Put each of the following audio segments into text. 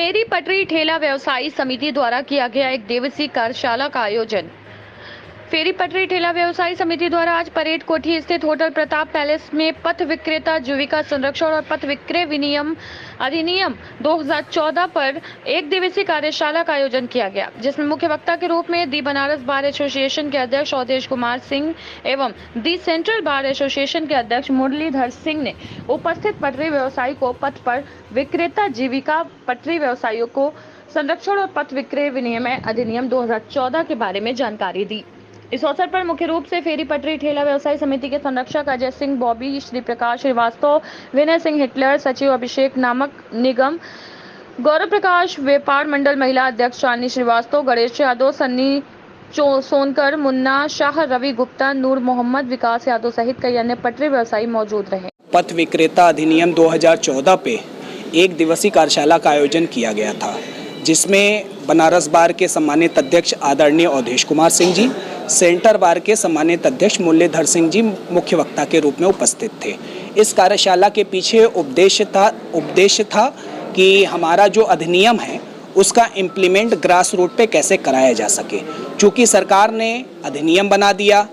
फेरी पटरी ठेला व्यवसायी समिति द्वारा किया गया एक दिवसीय कार्यशाला का आयोजन। फेरी पटरी ठेला व्यवसायी समिति द्वारा आज परेड कोठी स्थित होटल प्रताप पैलेस में पथ विक्रेता जीविका संरक्षण और पथ विक्रय विनियम अधिनियम 2014 पर एक दिवसीय कार्यशाला का आयोजन किया गया, जिसमें मुख्य वक्ता के रूप में दी बनारस बार एसोसिएशन के अध्यक्ष अवधेश कुमार सिंह एवं दी सेंट्रल बार एसोसिएशन के अध्यक्ष मुरलीधर सिंह ने उपस्थित पटरी व्यवसायी को पथ पर विक्रेता जीविका पटरी व्यवसायियों को संरक्षण और पथ विक्रय विनियम अधिनियम 2014 के बारे में जानकारी दी। इस अवसर पर मुख्य रूप से फेरी पटरी ठेला व्यवसायी समिति के संरक्षक अजय सिंह बॉबी, श्री प्रकाश श्रीवास्तव, विनय सिंह हिटलर, सचिव अभिषेक नामक निगम, गौरव प्रकाश व्यापार मंडल महिला अध्यक्ष चांदनी श्रीवास्तव, गणेश यादव, सन्नी सोनकर, मुन्ना शाह, रवि गुप्ता, नूर मोहम्मद, विकास यादव सहित कई अन्य पटरी व्यवसायी मौजूद रहे। पथ विक्रेता अधिनियम 2014 पे एक दिवसीय कार्यशाला का आयोजन किया गया था, जिसमें बनारस बार के सम्मानित अध्यक्ष आदरणीय अवधेश कुमार सिंह जी, सेंटर बार के सम्मानित अध्यक्ष मुरलीधर सिंह जी मुख्य वक्ता के रूप में उपस्थित थे। इस कार्यशाला के पीछे उपदेश था कि हमारा जो अधिनियम है उसका इम्प्लीमेंट ग्रास रूट पे कैसे कराया जा सके। चूँकि सरकार ने अधिनियम बना दिया,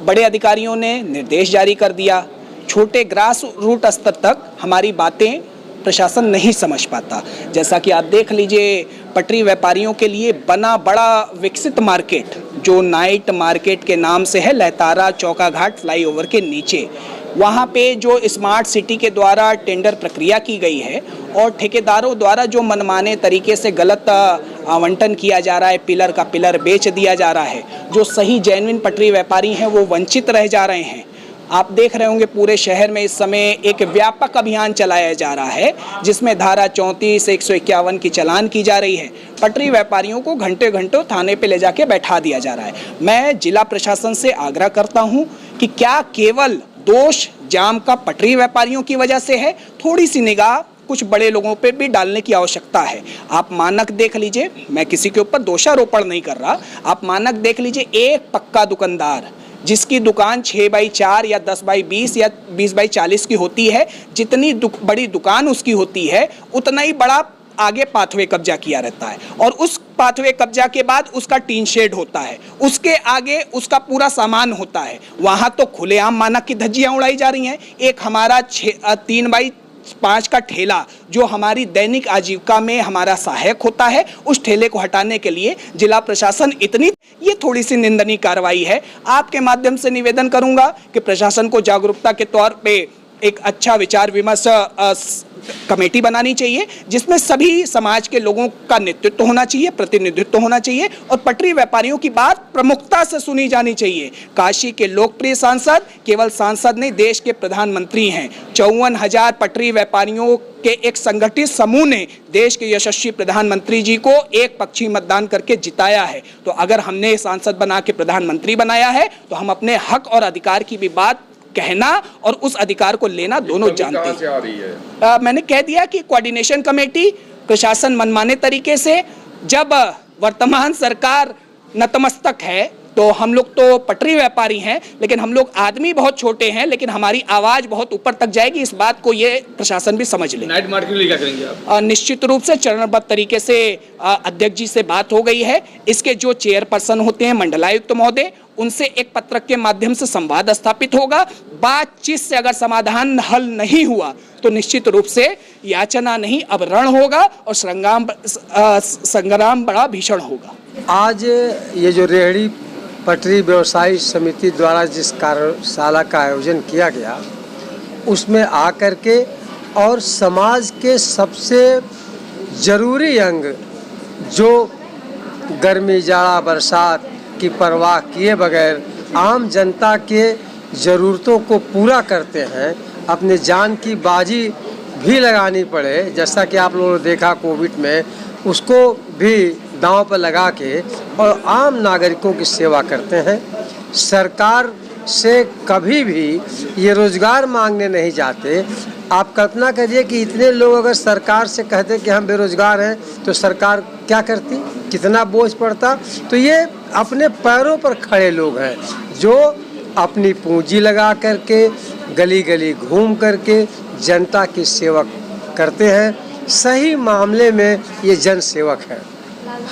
बड़े अधिकारियों ने निर्देश जारी कर दिया, छोटे ग्रास रूट स्तर तक हमारी बातें प्रशासन नहीं समझ पाता। जैसा कि आप देख लीजिए, पटरी व्यापारियों के लिए बना बड़ा विकसित मार्केट जो नाइट मार्केट के नाम से है, लहतारा चौका घाट फ्लाईओवर के नीचे, वहाँ पे जो स्मार्ट सिटी के द्वारा टेंडर प्रक्रिया की गई है और ठेकेदारों द्वारा जो मनमाने तरीके से गलत आवंटन किया जा रहा है, पिलर का पिलर बेच दिया जा रहा है, जो सही जेन्युइन पटरी व्यापारी हैं वो वंचित रह जा रहे हैं। आप देख रहे होंगे पूरे शहर में इस समय एक व्यापक अभियान चलाया जा रहा है, जिसमें धारा 34 151 की चालान की जा रही है। पटरी व्यापारियों को घंटे घंटों थाने पे ले जाके बैठा दिया जा रहा है। मैं जिला प्रशासन से आग्रह करता हूं कि क्या केवल दोष जाम का पटरी व्यापारियों की वजह से है? थोड़ी सी निगाह कुछ बड़े लोगों पे भी डालने की आवश्यकता है। आप मानक देख लीजिए, मैं किसी के ऊपर दोषारोपण नहीं कर रहा, आप मानक देख लीजिए। एक पक्का दुकानदार जिसकी दुकान 6x4 या 10x20 या 20x40 की होती है, जितनी बड़ी दुकान उसकी होती है उतना ही बड़ा आगे पाथवे कब्जा किया रहता है, और उस पाथवे कब्जा के बाद उसका टीन शेड होता है, उसके आगे उसका पूरा सामान होता है। वहाँ तो खुलेआम मानक की धज्जियाँ उड़ाई जा रही हैं। एक हमारा 3x5 का ठेला जो हमारी दैनिक आजीविका में हमारा सहायक होता है, उस ठेले को हटाने के लिए जिला प्रशासन ये थोड़ी सी निंदनीय कार्रवाई है। आपके माध्यम से निवेदन करूंगा कि प्रशासन को जागरूकता के तौर पे एक अच्छा विचार विमर्श कमेटी बनानी चाहिए, जिसमें सभी समाज के लोगों का नेतृत्व होना चाहिए, प्रतिनिधित्व होना चाहिए, और पटरी व्यापारियों की बात प्रमुखता से सुनी जानी चाहिए। काशी के लोकप्रिय सांसद केवल सांसद नहीं, देश के प्रधानमंत्री हैं। 54,000 पटरी व्यापारियों के एक संगठित समूह ने देश के यशस्वी प्रधानमंत्री जी को एक पक्षी मतदान करके जिताया है। तो अगर हमने सांसद बना के प्रधानमंत्री बनाया है तो हम अपने हक और अधिकार की भी बात कहना और उस अधिकार को लेना दोनों जानते हैं। मैंने कह दिया कि कोऑर्डिनेशन कमेटी प्रशासन मनमाने तरीके से, जब वर्तमान सरकार नतमस्तक है तो हम लोग तो पटरी व्यापारी हैं, लेकिन हम लोग आदमी बहुत छोटे हैं, लेकिन हमारी आवाज बहुत ऊपर तक जाएगी। इस बात को ये प्रशासन भी समझ ले। नाइट मार्केट के लिए क्या करेंगे आप? निश्चित रूप से चरणबद्ध तरीके से अध्यक्ष जी से बात हो गई है। इसके जो चेयरपर्सन होते हैं मंडलायुक्त महोदय, उनसे एक पत्रक के माध्यम से संवाद स्थापित होगा। बातचीत से अगर समाधान हल नहीं हुआ तो निश्चित रूप से याचना नहीं अब रण होगा और संग्राम बड़ा भीषण होगा। आज ये जो रेहड़ी पटरी व्यवसायी समिति द्वारा जिस कार्यशाला का आयोजन किया गया, उसमें आकर के और समाज के सबसे ज़रूरी अंग जो गर्मी जाड़ा बरसात की परवाह किए बगैर आम जनता के ज़रूरतों को पूरा करते हैं, अपने जान की बाजी भी लगानी पड़े, जैसा कि आप लोगों ने देखा कोविड में, उसको भी दांव पर लगा के और आम नागरिकों की सेवा करते हैं। सरकार से कभी भी ये रोज़गार मांगने नहीं जाते। आप कल्पना करिए कि इतने लोग अगर सरकार से कहते कि हम बेरोजगार हैं तो सरकार क्या करती, कितना बोझ पड़ता। तो ये अपने पैरों पर खड़े लोग हैं जो अपनी पूंजी लगा करके गली गली घूम करके जनता की सेवा करते हैं। सही मामले में ये जन सेवक है।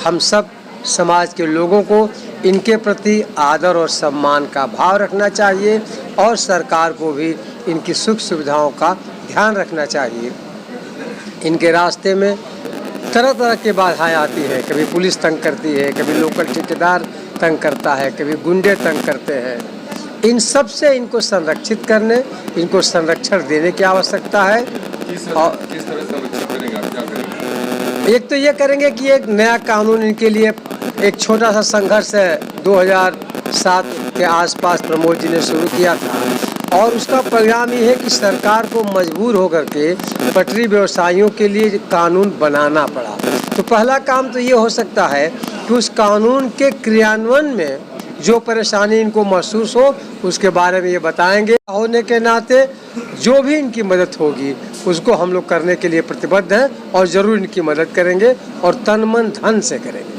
हम सब समाज के लोगों को इनके प्रति आदर और सम्मान का भाव रखना चाहिए और सरकार को भी इनकी सुख सुविधाओं का ध्यान रखना चाहिए। इनके रास्ते में तरह तरह की बाधाएं आती हैं, कभी पुलिस तंग करती है, कभी लोकल ठेकेदार तंग करता है, कभी गुंडे तंग करते हैं। इन सब से इनको संरक्षित करने, इनको संरक्षण देने की आवश्यकता है। और किस तरह संरक्षित करेंगे आप, क्या करेंगे? एक तो ये करेंगे कि एक नया कानून इनके लिए, एक छोटा सा संघर्ष है 2007 के आसपास प्रमोद जी ने शुरू किया था और उसका परिणाम ये है कि सरकार को मजबूर होकर के पटरी व्यवसायियों के लिए कानून बनाना पड़ा। तो पहला काम तो ये हो सकता है कि उस कानून के क्रियान्वयन में जो परेशानी इनको महसूस हो उसके बारे में ये बताएंगे। होने के नाते जो भी इनकी मदद होगी उसको हम लोग करने के लिए प्रतिबद्ध हैं और ज़रूर इनकी मदद करेंगे और तन मन धन से करेंगे।